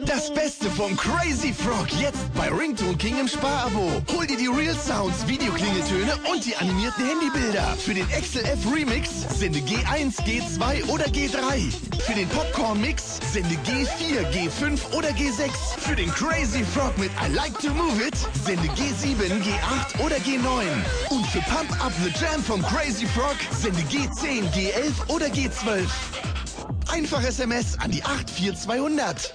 Das Beste vom Crazy Frog jetzt bei Ringtone King im Sparabo. Hol dir die Real Sounds, Videoklingeltöne und die animierten Handybilder. Für den XLF Remix sende G1, G2 oder G3. Für den Popcorn Mix sende G4, G5 oder G6. Für den Crazy Frog mit I Like to Move It sende G7, G8 oder G9. Und für Pump Up the Jam vom Crazy Frog sende G10, G11 oder G12. Einfach SMS an die 84200.